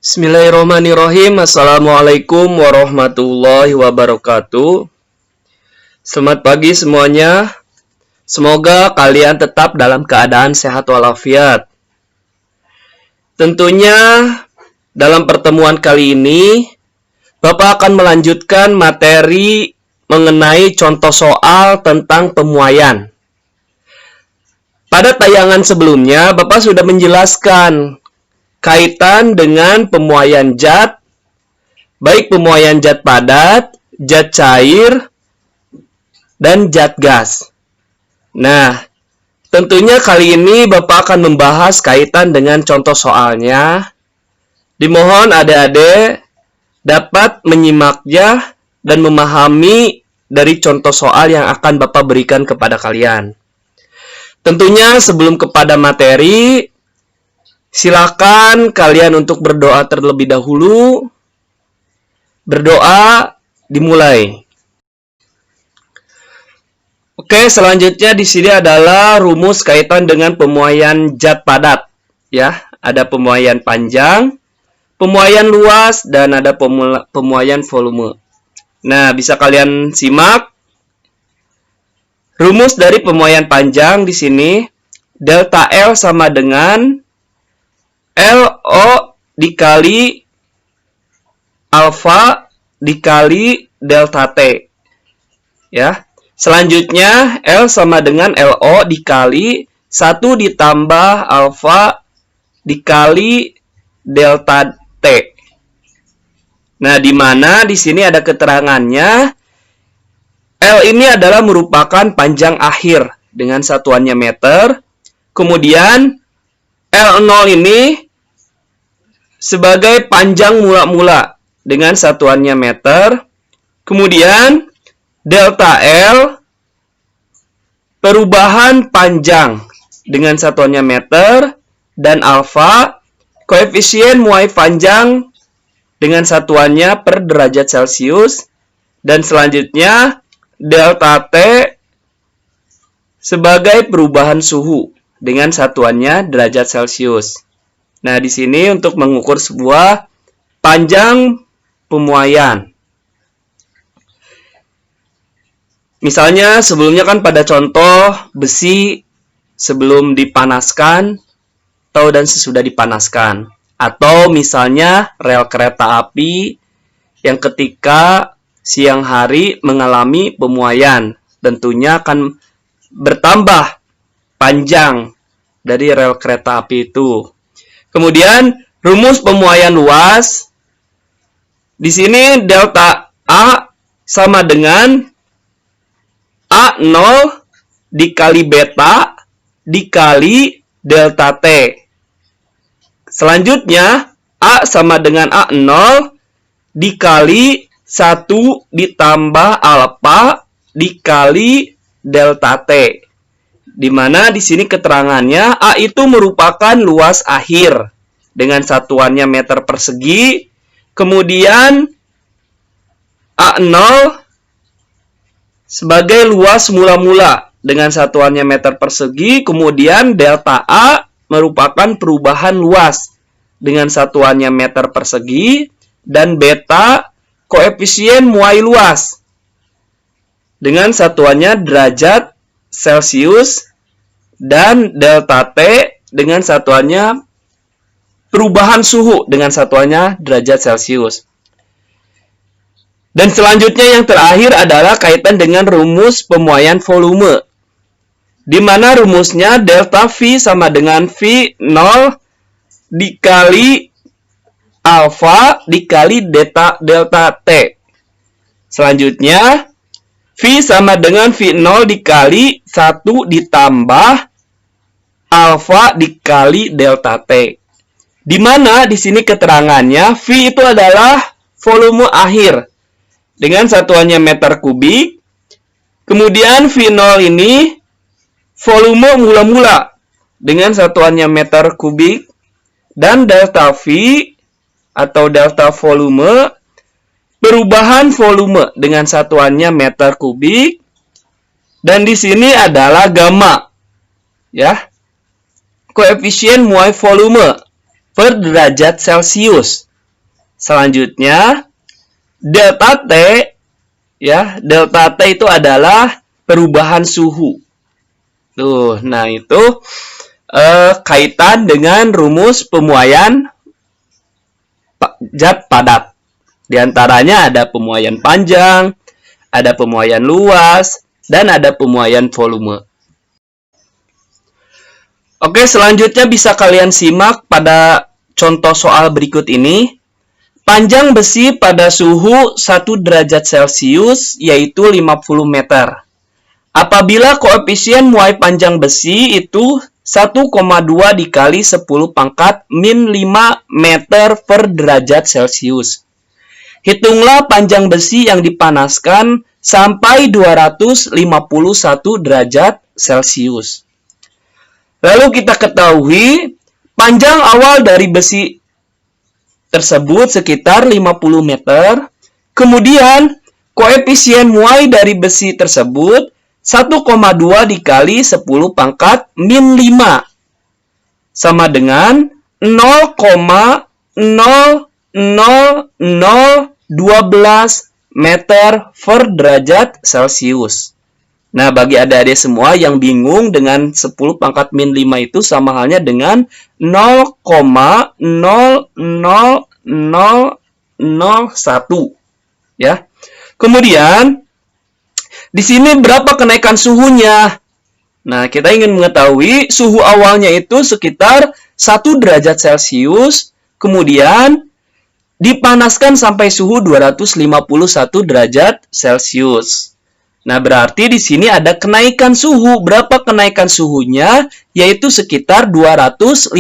Bismillahirrahmanirrahim. Assalamualaikum warahmatullahi wabarakatuh. Selamat pagi semuanya. Semoga kalian tetap dalam keadaan sehat walafiat. Tentunya dalam pertemuan kali ini Bapak akan melanjutkan materi mengenai contoh soal tentang pemuaian. Pada tayangan sebelumnya Bapak sudah menjelaskan kaitan dengan pemuaian zat, baik pemuaian zat padat, zat cair, dan zat gas. Nah, tentunya kali ini Bapak akan membahas kaitan dengan contoh soalnya. Dimohon adik-adik dapat menyimaknya dan memahami dari contoh soal yang akan Bapak berikan kepada kalian. Tentunya sebelum kepada materi, silakan kalian untuk berdoa terlebih dahulu. Berdoa dimulai. Oke, selanjutnya di sini adalah rumus kaitan dengan pemuaian zat padat. Ya, ada pemuaian panjang, pemuaian luas, dan ada pemuaian volume. Nah, bisa kalian simak. Rumus dari pemuaian panjang di sini, delta L sama dengan LO dikali alfa dikali delta T. Ya. Selanjutnya L sama dengan LO dikali 1 ditambah alfa dikali delta T. Nah, di mana di sini ada keterangannya L ini adalah merupakan panjang akhir dengan satuannya meter. Kemudian L0 ini sebagai panjang mula-mula dengan satuannya meter. Kemudian delta L perubahan panjang dengan satuannya meter, dan alfa koefisien muai panjang dengan satuannya per derajat Celcius, dan selanjutnya delta T sebagai perubahan suhu dengan satuannya derajat Celcius. Nah, di sini untuk mengukur sebuah panjang pemuaian. Misalnya sebelumnya kan pada contoh besi sebelum dipanaskan atau dan sesudah dipanaskan. Atau misalnya rel kereta api yang ketika siang hari mengalami pemuaian. Tentunya akan bertambah panjang dari rel kereta api itu. Kemudian rumus pemuaian luas. Di sini delta A sama dengan A0 dikali beta dikali delta T. Selanjutnya A sama dengan A0 dikali 1 ditambah alfa dikali delta T. Di mana di sini keterangannya A itu merupakan luas akhir dengan satuannya meter persegi. Kemudian A0 sebagai luas mula-mula dengan satuannya meter persegi. Kemudian delta A merupakan perubahan luas dengan satuannya meter persegi. Dan beta koefisien muai luas dengan satuannya derajat Celcius, dan delta T dengan satuannya perubahan suhu dengan satuannya derajat Celcius. Dan selanjutnya yang terakhir adalah kaitan dengan rumus pemuaian volume. Di mana rumusnya delta V sama dengan V0 dikali alfa dikali delta T. Selanjutnya V sama dengan V0 dikali 1 ditambah alfa dikali delta T. Di mana di sini keterangannya V itu adalah volume akhir dengan satuannya meter kubik. Kemudian V0 ini volume mula-mula dengan satuannya meter kubik, dan delta V atau delta volume perubahan volume dengan satuannya meter kubik, dan di sini adalah gamma, ya, koefisien muai volume per derajat Celcius. Selanjutnya delta T, ya, delta T itu adalah perubahan suhu. Tuh, nah itu kaitan dengan rumus pemuaian zat padat. Di antaranya ada pemuaian panjang, ada pemuaian luas, dan ada pemuaian volume. Oke, selanjutnya bisa kalian simak pada contoh soal berikut ini. Panjang besi pada suhu 1 derajat Celcius yaitu 50 meter. Apabila koefisien muai panjang besi itu 1,2 dikali 10 pangkat min 5 meter per derajat Celcius. Hitunglah panjang besi yang dipanaskan sampai 251 derajat Celcius. Lalu kita ketahui panjang awal dari besi tersebut sekitar 50 meter. Kemudian koefisien muai dari besi tersebut 1,2 dikali 10 pangkat min 5 sama dengan 0,00012 meter per derajat Celcius. Nah, bagi adik-adik semua yang bingung dengan 10 pangkat min 5 itu sama halnya dengan 0,00001. Ya. Kemudian di sini berapa kenaikan suhunya? Nah, kita ingin mengetahui suhu awalnya itu sekitar 1 derajat Celcius, kemudian dipanaskan sampai suhu 251 derajat Celcius. Nah, berarti di sini ada kenaikan suhu. Berapa kenaikan suhunya? Yaitu sekitar 250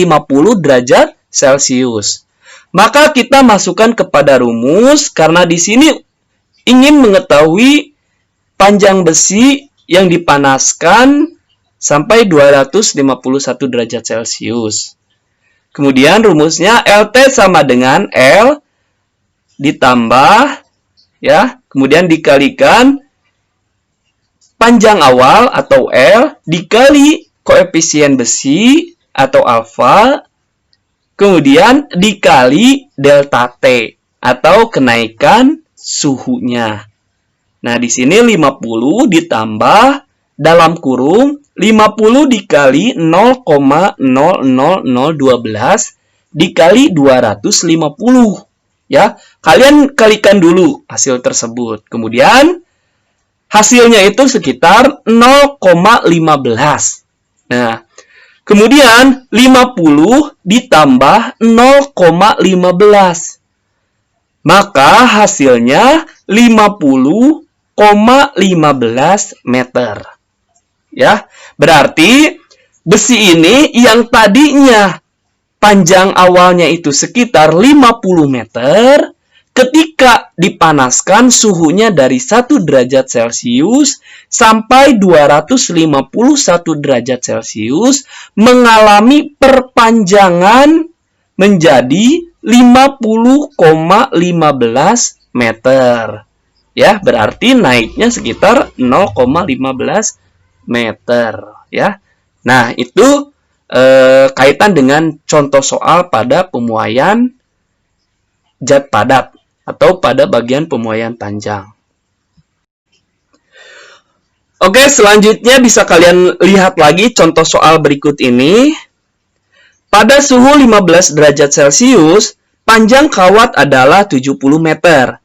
derajat Celcius. Maka kita masukkan kepada rumus, karena di sini ingin mengetahui panjang besi yang dipanaskan sampai 251 derajat Celcius. Kemudian rumusnya LT sama dengan L ditambah, ya, kemudian dikalikan panjang awal atau L dikali koefisien besi atau alfa, kemudian dikali delta T atau kenaikan suhunya. Nah, di sini 50 ditambah dalam kurung 50 dikali 0,00012 dikali 250. Ya, kalian kalikan dulu hasil tersebut. Kemudian hasilnya itu sekitar 0,15. Nah, kemudian 50 ditambah 0,15. Maka hasilnya 50,15 meter. Ya, berarti besi ini yang tadinya panjang awalnya itu sekitar 50 meter, ketika dipanaskan suhunya dari 1 derajat Celcius sampai 251 derajat Celcius mengalami perpanjangan menjadi 50,15 meter. Ya, berarti naiknya sekitar 0,15 meter, ya. Nah, itu kaitan dengan contoh soal pada pemuaian zat padat atau pada bagian pemuaian panjang. Oke, selanjutnya bisa kalian lihat lagi contoh soal berikut ini. Pada suhu 15 derajat Celcius, panjang kawat adalah 70 meter.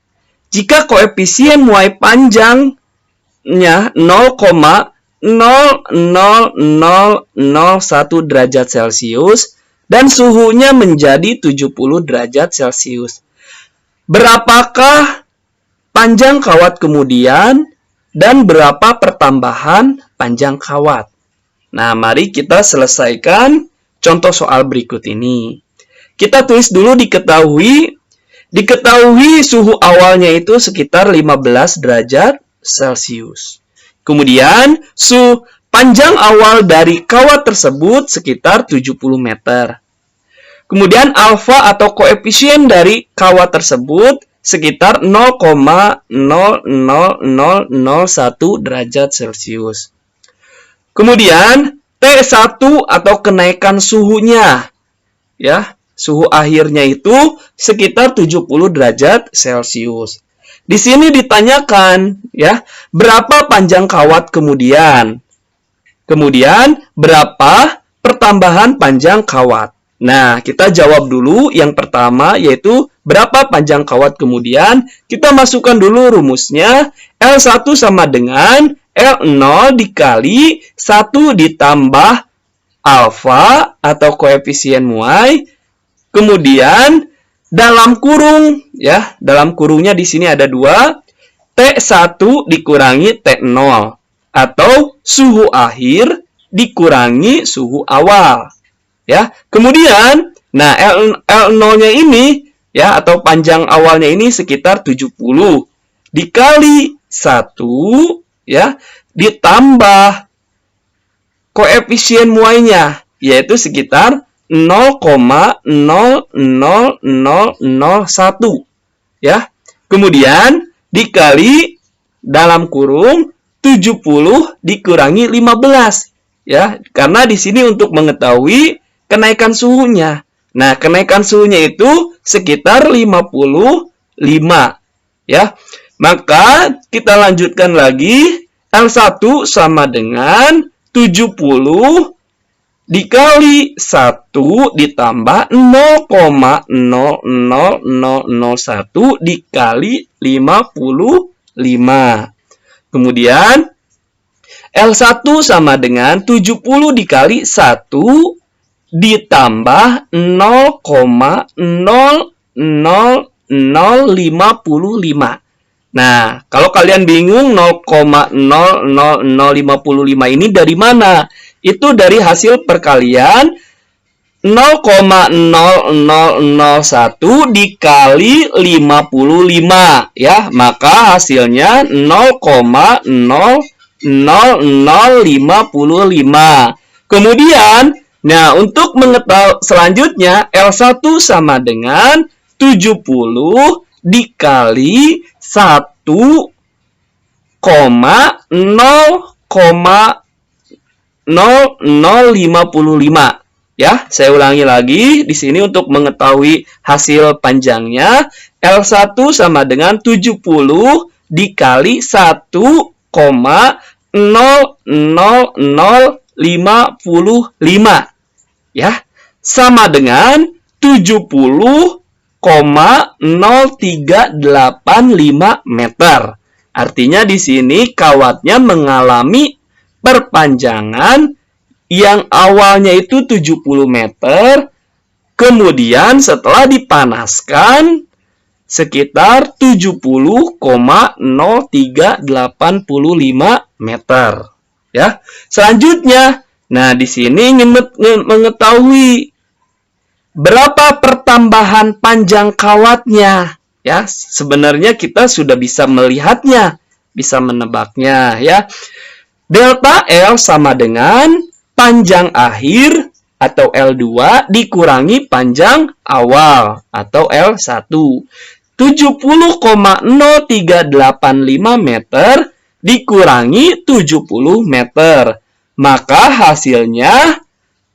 Jika koefisien muai panjangnya 0,00001 derajat Celcius dan suhunya menjadi 70 derajat Celcius. Berapakah panjang kawat kemudian dan berapa pertambahan panjang kawat? Nah, mari kita selesaikan contoh soal berikut ini. Kita tulis dulu diketahui suhu awalnya itu sekitar 15 derajat Celcius. Kemudian, panjang awal dari kawat tersebut sekitar 70 meter. Kemudian, alfa atau koefisien dari kawat tersebut sekitar 0,00001 derajat Celcius. Kemudian, T1 atau kenaikan suhunya, ya, suhu akhirnya itu sekitar 70 derajat Celcius. Di sini ditanyakan, ya, berapa panjang kawat kemudian? Kemudian, berapa pertambahan panjang kawat? Nah, kita jawab dulu yang pertama, yaitu berapa panjang kawat kemudian. Kita masukkan dulu rumusnya. L1 sama dengan L0 dikali 1 ditambah alfa atau koefisien muai. Kemudian, dalam kurung, ya, dalam kurungnya di sini ada 2, T1 dikurangi T0, atau suhu akhir dikurangi suhu awal. Ya, kemudian, nah, L0-nya ini, ya, atau panjang awalnya ini sekitar 70, dikali 1, ya, ditambah koefisien muainya, yaitu sekitar 0,00001, ya. Kemudian dikali dalam kurung 70 dikurangi 15, ya. Karena di sini untuk mengetahui kenaikan suhunya. Nah, kenaikan suhunya itu sekitar 55, ya. Maka kita lanjutkan lagi. L1 sama dengan 70 dikali 1 ditambah 0,00001 dikali 55. Kemudian, L1 sama dengan 70 dikali 1 ditambah 0,00055. Nah, kalau kalian bingung 0,00055 ini dari mana? Itu dari hasil perkalian 0,0001 dikali 55, ya. Maka hasilnya 0,00055. Kemudian, nah, untuk mengetahui selanjutnya, L1 sama dengan 70 dikali 1,00055. Ya, saya ulangi lagi di sini untuk mengetahui hasil panjangnya. L1 sama dengan 70 dikali 1,00055, ya, sama dengan 70,0385 meter. Artinya di sini kawatnya mengalami perpanjangan yang awalnya itu 70 meter, kemudian setelah dipanaskan sekitar 70,0385 meter. Ya. Selanjutnya, nah di sini ingin mengetahui berapa pertambahan panjang kawatnya. Ya, sebenarnya kita sudah bisa melihatnya, bisa menebaknya, ya. Delta L sama dengan panjang akhir atau L2 dikurangi panjang awal atau L1. 70,0385 meter dikurangi 70 meter. Maka hasilnya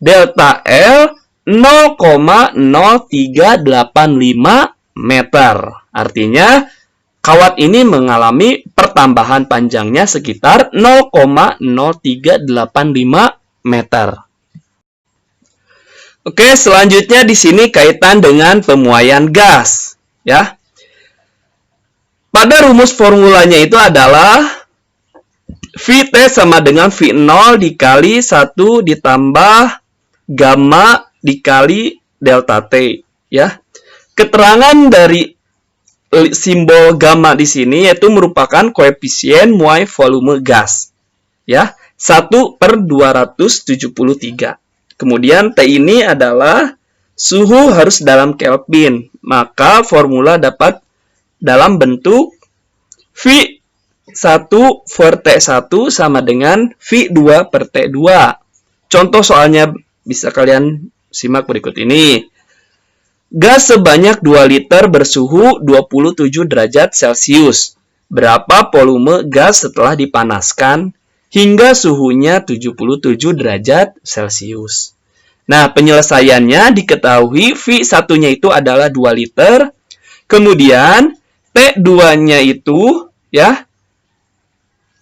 delta L 0,0385 meter. Artinya kawat ini mengalami pertambahan panjangnya sekitar 0,0385 meter. Oke, selanjutnya di sini kaitan dengan pemuaian gas, ya. Pada rumus formulanya itu adalah Vt sama dengan V0 dikali 1 ditambah gamma dikali delta T, ya. Keterangan dari simbol gamma di sini yaitu merupakan koefisien muai volume gas, ya. 1/273. Kemudian T ini adalah suhu harus dalam Kelvin. Maka formula dapat dalam bentuk V 1 per T1 sama dengan V2 per T2. Contoh soalnya bisa kalian simak berikut ini. Gas sebanyak 2 liter bersuhu 27 derajat Celcius. Berapa volume gas setelah dipanaskan hingga suhunya 77 derajat Celcius? Nah, penyelesaiannya diketahui V1-nya itu adalah 2 liter. Kemudian T2-nya itu ya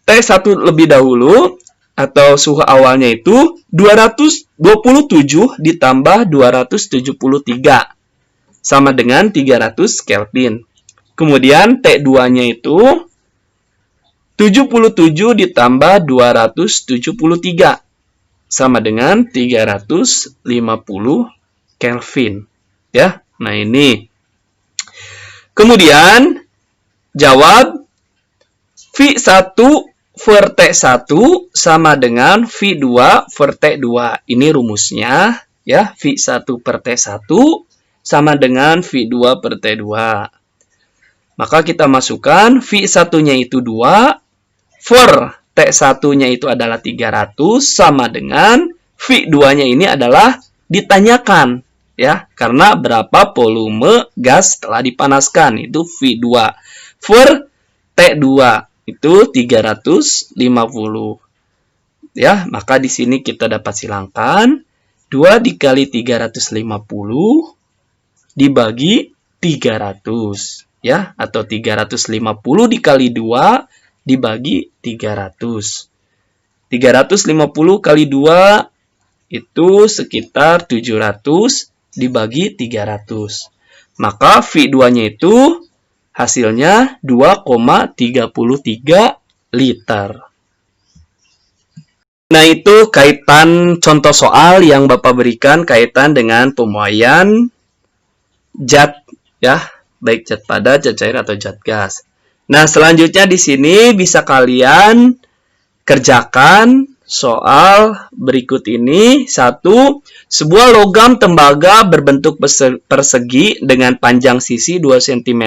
T1 lebih dahulu atau suhu awalnya itu 227 ditambah 273 sama dengan 300 Kelvin. Kemudian T2-nya itu 77 ditambah 273 sama dengan 350 Kelvin. Ya, nah ini. Kemudian jawab V1 per T1 sama dengan V2 per T2. Ini rumusnya ya, V1 per T1 sama dengan V2 per T2. Maka kita masukkan V1-nya itu 2, per T1-nya itu adalah 300 sama dengan V2-nya ini adalah ditanyakan ya, karena berapa volume gas setelah dipanaskan itu V2 per T2 itu 350. Ya, maka di sini kita dapat silangkan 2 dikali 350 dibagi 300 ya, atau 350 dikali 2 dibagi 300. 350 kali 2 itu sekitar 700 dibagi 300. Maka V2-nya itu hasilnya 2,33 liter. Nah, itu kaitan contoh soal yang Bapak berikan kaitan dengan pemuaian zat ya, baik zat padat, zat cair atau zat gas. Nah, selanjutnya di sini bisa kalian kerjakan soal berikut ini. 1. Sebuah logam tembaga berbentuk persegi dengan panjang sisi 2 cm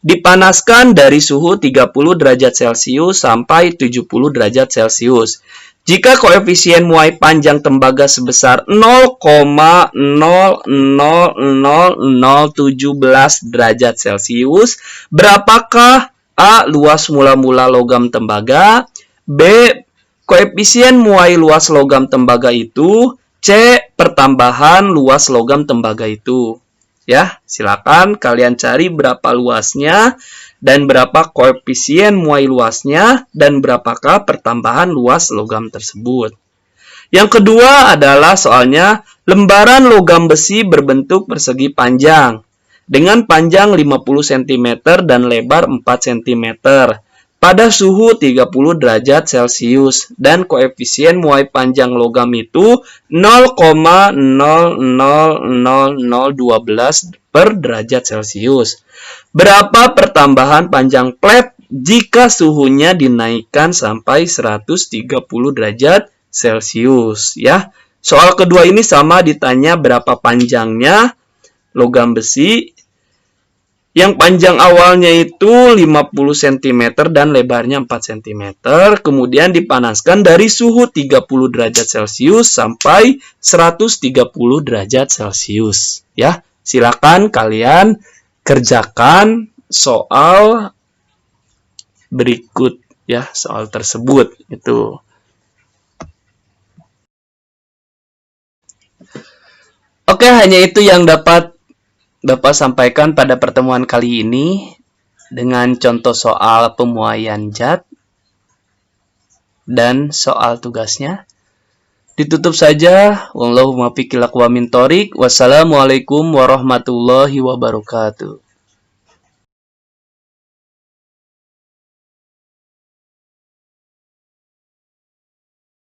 dipanaskan dari suhu 30 derajat Celcius sampai 70 derajat Celcius. Jika koefisien muai panjang tembaga sebesar 0,000017 derajat Celcius, berapakah A. Luas mula-mula logam tembaga, B. Koefisien muai luas logam tembaga itu, C. Pertambahan luas logam tembaga itu. Ya, silakan kalian cari berapa luasnya dan berapa koefisien muai luasnya dan berapakah pertambahan luas logam tersebut. Yang kedua adalah soalnya lembaran logam besi berbentuk persegi panjang dengan panjang 50 cm dan lebar 4 cm pada suhu 30 derajat Celcius dan koefisien muai panjang logam itu 0,000012 per derajat Celcius. Berapa pertambahan panjang plate jika suhunya dinaikkan sampai 130 derajat Celcius ya. Soal kedua ini sama, ditanya berapa panjangnya logam besi. Yang panjang awalnya itu 50 cm dan lebarnya 4 cm. Kemudian dipanaskan dari suhu 30 derajat Celcius sampai 130 derajat Celcius. Ya, silakan kalian kerjakan soal berikut ya, soal tersebut itu. Oke, hanya itu yang dapat Bapak sampaikan pada pertemuan kali ini dengan contoh soal pemuaian zat dan soal tugasnya. Ditutup saja. Wallahu muwaffiq ila aqwamit thoriq. Wassalamualaikum warahmatullahi wabarakatuh.